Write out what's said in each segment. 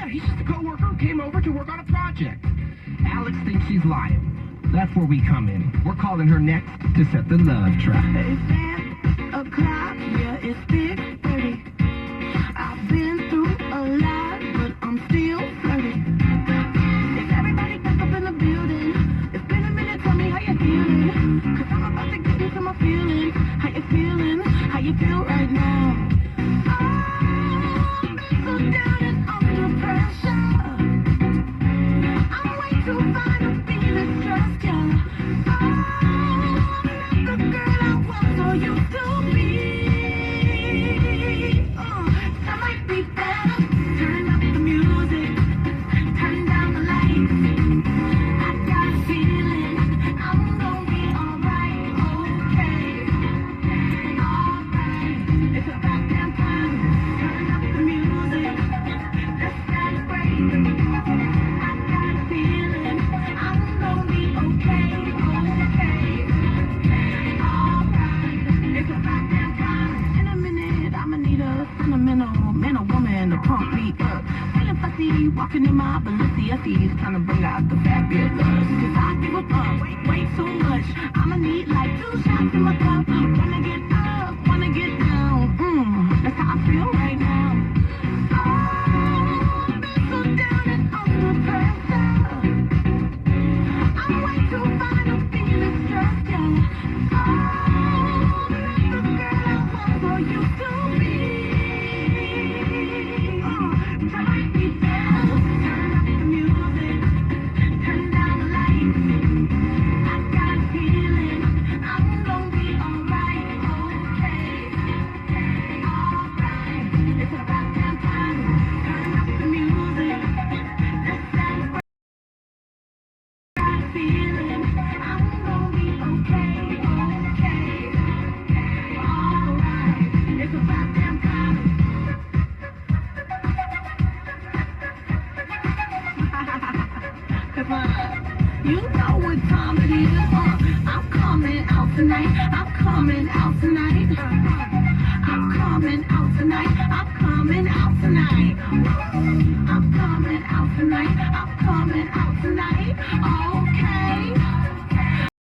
he's just a coworker who came over to work on a project. Alex thinks she's lying. That's where we come in. We're calling her next to set the love trap. It's 10 o'clock, yeah, it's 6:30. I've been through a lot, but I'm still flirty. Is everybody back up in the building? It's been a minute, tell me how you feeling. Cause I'm about to get into my feelings. How you feeling? How you feel right now? I'm so down and under pressure. I'm way too fine to be distressed, yeah. I'm not the girl I was or used to be. That might be better. Turn up the music, turn down the lights. I got a feeling I'm gonna be alright, okay, alright. It's about damn time. Turn up the music, let's celebrate. I got a feeling I'm gonna be okay, alright. It's about damn time. In a minute, I'ma need a sentimental man or woman to pump me up. Feeling fussy, walking in my Balenciennes, trying to bring out the fabulous. Cause I give a fuck, way too much. I'ma need like 2 shots in my cup. Wanna get up, wanna get down. That's how I feel right now. I've been so down and under pressure. I'm way too fine to be distressed, yeah. I'm not the girl I was or used to be. That might be better. Turn up the music, turn down the lights. I got a feeling I'm gonna be alright, okay, alright. It's about damn time. Turn up the music, let's celebrate. Got a feeling I'm gonna be okay, alright. It's about damn time. You know what time it is. I'm coming out tonight. I'm coming out tonight. I'm coming out tonight. I'm coming out tonight. I'm coming out tonight. I'm coming out tonight. Okay.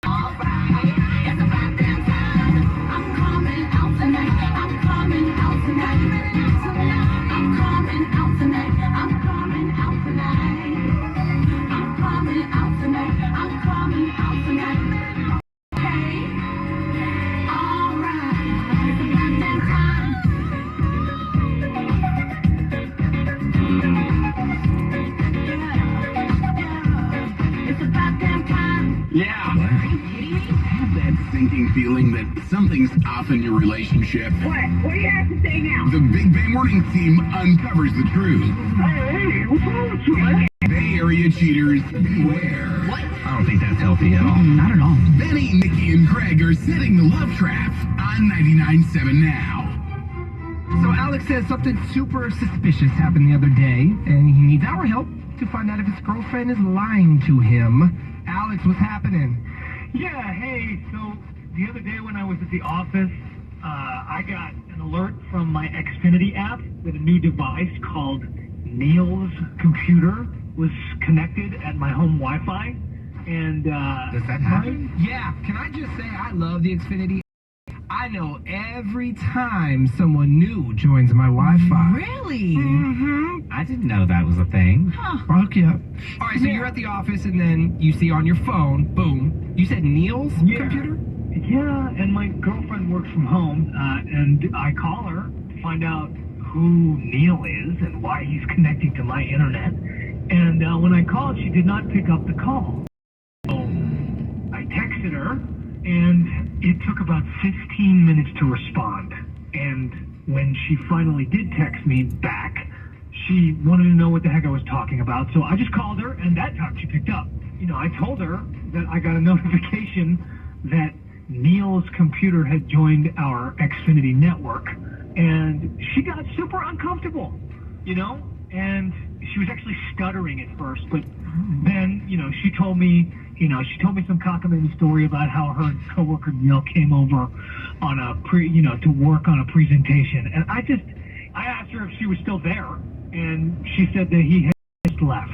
Alright. It's about damn time. I'm coming out tonight. I'm coming out tonight. I'm coming out tonight. I'm coming out tonight. I'm coming out tonight. I'm coming out tonight. Okay. Alright. It's about damn time. Yeah. It's about damn time. Yeah. Have that sinking feeling that something's off in your relationship. What? What do you have to say now? The Big Bang Morning team uncovers the truth. Hey, what's wrong with you, man? Bay Area cheaters, beware. What? I don't think that's healthy at all. Not at all. Benny, Nikki, and Craig are setting the love trap on 99.7 now. So Alex says something super suspicious happened the other day, and he needs our help to find out if his girlfriend is lying to him. Alex, what's happening? Yeah, hey, so the other day when I was at the office, I got an alert from my Xfinity app that a new device called Neil's computer was connected at my home Wi-Fi. And, Does that happen? Yeah, can I just say I love the Xfinity? I know every time someone new joins my Wi-Fi. Really? Mm-hmm. I didn't know that was a thing. Huh. Okay. All right, so you're at the office and then you see on your phone, boom, you said Neil's computer? Yeah, and my girlfriend works from home, and I call her to find out who Neil is and why he's connecting to my internet. And when I called, she did not pick up the call. So I texted her, and it took about 15 minutes to respond. And when she finally did text me back, she wanted to know what the heck I was talking about. So I just called her, and that time she picked up. You know, I told her that I got a notification that Neil's computer had joined our Xfinity network, and she got super uncomfortable, you know, and she was actually stuttering at first, but then, you know, she told me some cockamamie story about how her coworker Neil came over on to work on a presentation, and I asked her if she was still there, and she said that he had just left.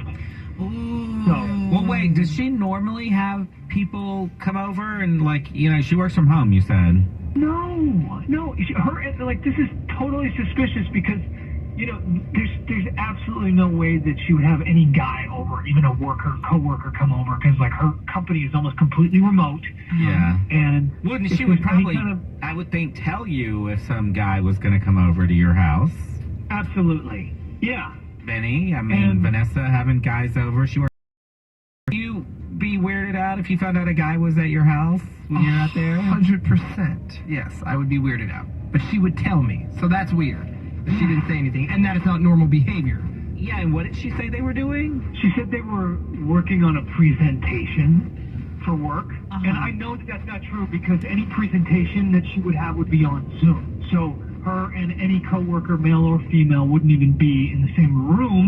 Ooh. So, Well, wait, does she normally have people come over and, like, you know, she works from home, you said? No, this is totally suspicious because, you know, there's absolutely no way that she would have any guy over, even a coworker come over, because, like, her company is almost completely remote. Yeah. And Wouldn't she would probably, I would think, tell you if some guy was going to come over to your house. Absolutely. Yeah. Benny, I mean, Vanessa having guys over, would you be weirded out if you found out a guy was at your house when you're out there? 100%. Yes, I would be weirded out. But she would tell me, so that's weird. But she didn't say anything, and that is not normal behavior. Yeah, and what did she say they were doing? She said they were working on a presentation for work. And I know that that's not true because any presentation that she would have would be on Zoom. So her and any coworker, male or female, wouldn't even be in the same room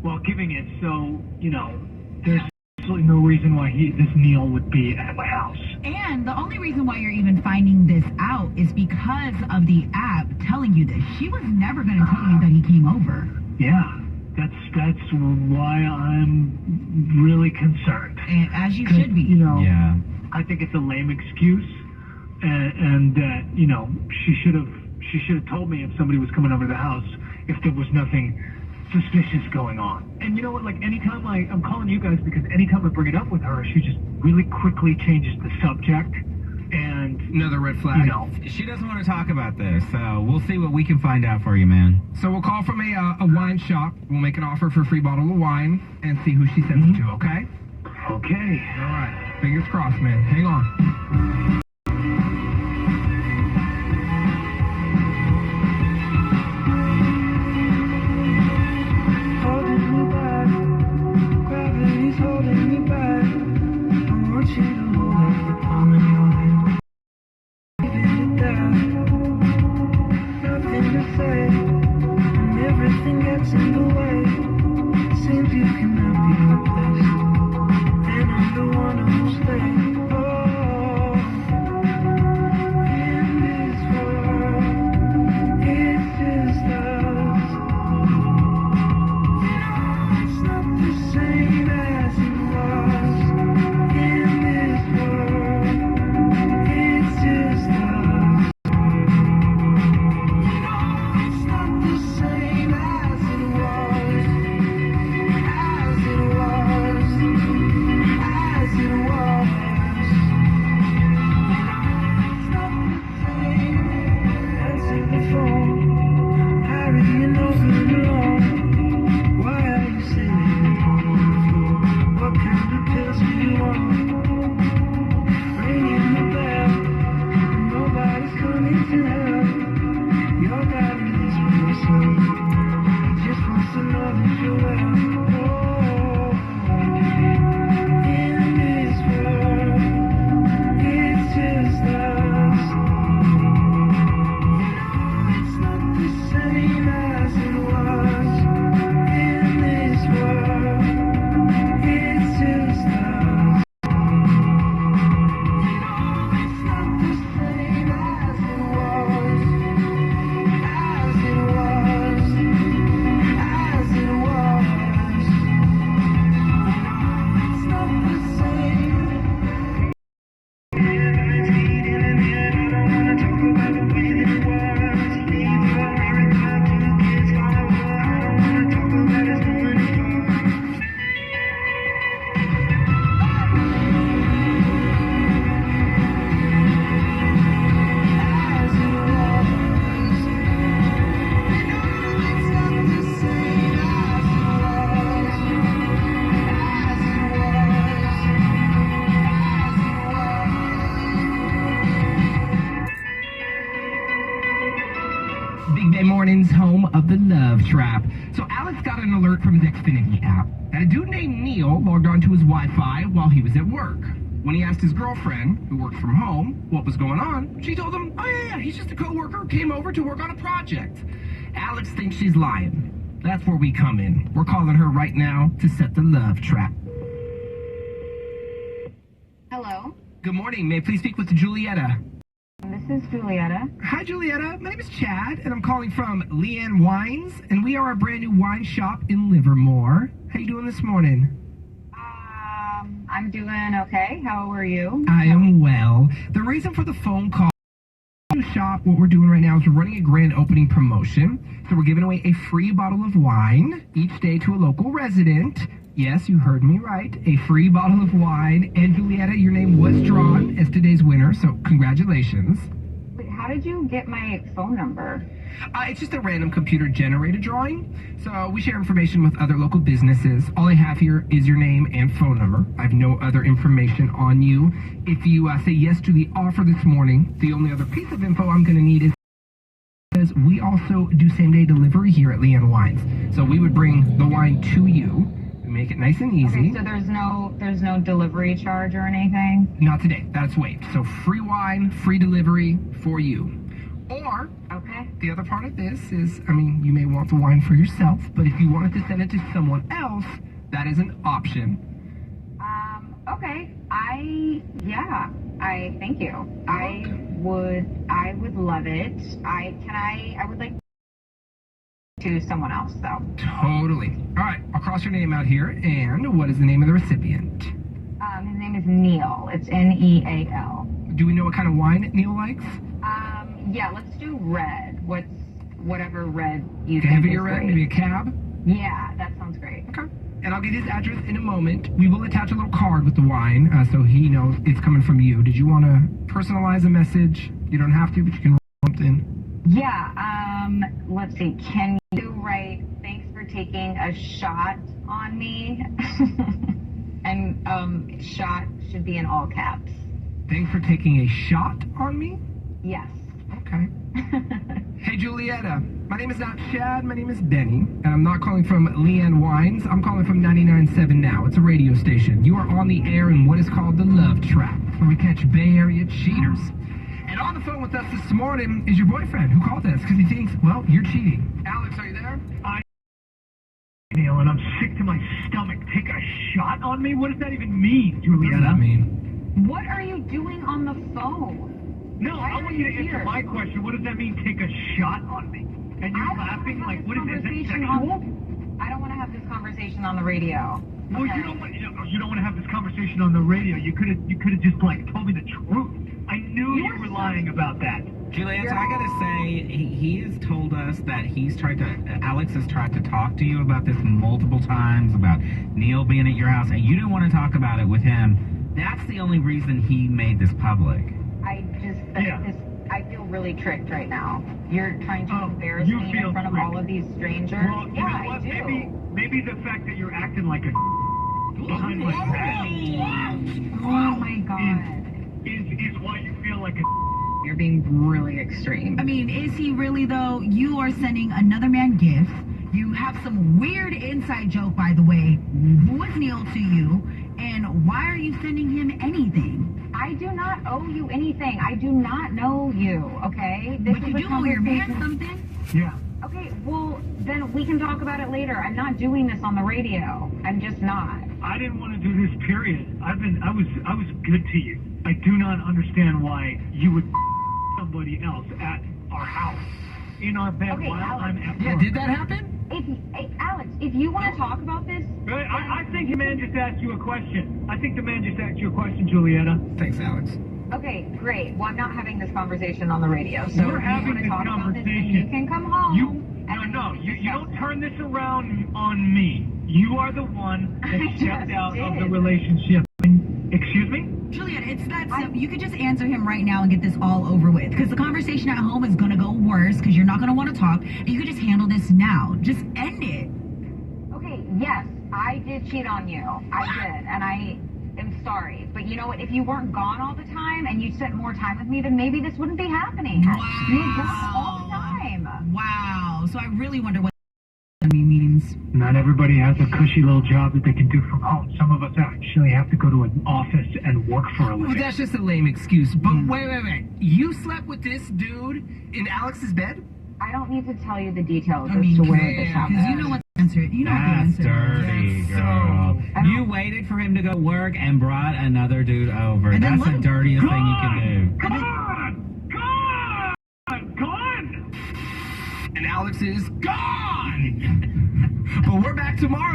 while giving it. So, you know, there's absolutely no reason why this Neil would be at my house. And the only reason why you're even finding this out is because of the app telling you this. She was never going to tell you that he came over. Yeah, that's why I'm really concerned. And as you should be. You know, Yeah. I think it's a lame excuse, and that you know she should have told me if somebody was coming over to the house if there was nothing suspicious going on. And you know what? Like anytime I'm calling you guys because anytime I bring it up with her, she just really quickly changes the subject. And Another red flag. you know, She doesn't want to talk about this, so we'll see what we can find out for you, man. So we'll call from a wine shop. We'll make an offer for a free bottle of wine and see who she sends it to, okay? okay. All right. Fingers crossed, man. Hang on. Morning's home of the love trap. So Alex got an alert from his Xfinity app that a dude named Neil logged onto his Wi-Fi while he was at work. When he asked his girlfriend, who works from home, what was going on, she told him, oh yeah, he's just a coworker, came over to work on a project. Alex thinks she's lying. That's where we come in. We're calling her right now to set the love trap. Hello? Good morning. May I please speak with Julietta? This is Julietta. Hi, Julietta. My name is Chad, and I'm calling from Leanne Wines, and we are a brand new wine shop in Livermore. How you doing this morning? I'm doing okay. How are you? I am well. The reason for the phone call to shop, what we're doing right now is we're running a grand opening promotion. So we're giving away a free bottle of wine each day to a local resident. Yes, you heard me right. A free bottle of wine. And Julietta, your name was drawn as today's winner, so congratulations. Wait, how did you get my phone number? It's just a random computer-generated drawing. So we share information with other local businesses. All I have here is your name and phone number. I have no other information on you. If you say yes to the offer this morning, the only other piece of info I'm going to need is because we also do same-day delivery here at Leanne Wines. So we would bring the wine to you. We make it nice and easy. Okay, so there's no delivery charge or anything? Not today. That's waived. So free wine, free delivery for you. Or, okay, the other part of this is, I mean, you may want the wine for yourself, but if you wanted to send it to someone else, that is an option. Okay. Thank you. I would love it. I would like to someone else, though. Totally. All right, I'll cross your name out here, and what is the name of the recipient? His name is Neil. It's Neal. Do we know what kind of wine Neil likes? Yeah, let's do red. Whatever red you think Heavier is red, great. maybe a cab? Yeah, that sounds great. Okay. And I'll get his address in a moment. We will attach a little card with the wine, so he knows it's coming from you. Did you want to personalize a message? You don't have to, but you can write something. Yeah, let's see. Can you write, thanks for taking a shot on me? And, shot should be in all caps. Thanks for taking a shot on me? Yes. Okay. Hey, Julietta. My name is not Chad. My name is Benny, and I'm not calling from Leanne Wines. I'm calling from 99.7 Now. It's a radio station. You are on the air in what is called the Love Trap, where we catch Bay Area cheaters. And on the phone with us this morning is your boyfriend, who called us because he thinks, well, you're cheating. Alex, are you there? Neil, and I'm sick to my stomach. Take a shot on me? What does that even mean, What Julietta? does that mean? What are you doing on the phone? No, I want you to answer my question. What does that mean, take a shot on me? And you're laughing like, what is this, sexual? I don't want to have this conversation on the radio. Well, Okay. you don't want to have this conversation on the radio. You could have just like told me the truth. I knew you were lying about that. Juliet, I gotta say, he has told us that Alex has tried to talk to you about this multiple times, about Neil being at your house, and you didn't want to talk about it with him. That's the only reason he made this public. I feel really tricked right now. You're trying to embarrass me in front of all of these strangers. Well, you know what? I do. Maybe the fact that you're acting like a behind my back Oh my god. is why you feel like a. You're being really extreme. I mean, is he really though? You are sending another man gifts. You have some weird inside joke, by the way. Who is Neil to you? And why are you sending him anything? I do not owe you anything. I do not know you, okay? But you do owe your man something? Yeah. Okay, well, then we can talk about it later. I'm not doing this on the radio. I'm just not. I didn't want to do this, period. I was good to you. I do not understand why you would somebody else at our house in our bed while Alex. I'm at work. Yeah, did that happen? Alex, if you want to talk about this... I think the man just asked you a question. I think the man just asked you a question, Julietta. Thanks, Alex. Okay, great. Well, I'm not having this conversation on the radio. So We're if having you want to this talk about this, then conversation. you can come home. You don't turn this around on me. You are the one that stepped out of the relationship. Excuse me? Juliet, it's that simple. You could just answer him right now and get this all over with. Because the conversation at home is going to go worse because you're not going to want to talk. And you could just handle this now. Just end it. Okay, yes, I did cheat on you. I did. And I am sorry. But you know what? If you weren't gone all the time and you spent more time with me, then maybe this wouldn't be happening. Wow. You were gone all the time. Wow. So I really wonder what means. Not everybody has a cushy little job that they can do from home. Some of us actually have to go to an office and work for a Well, living. that's just a lame excuse. But wait. You slept with this dude in Alex's bed? I don't need to tell you the details I mean, as to where this happened. because you know what the answer. You know what the That's answer. dirty, That's girl. so- You waited for him to go work and brought another dude over. And then That's the look- dirtiest thing you can do. Come on! and Alex is gone. But we're back tomorrow.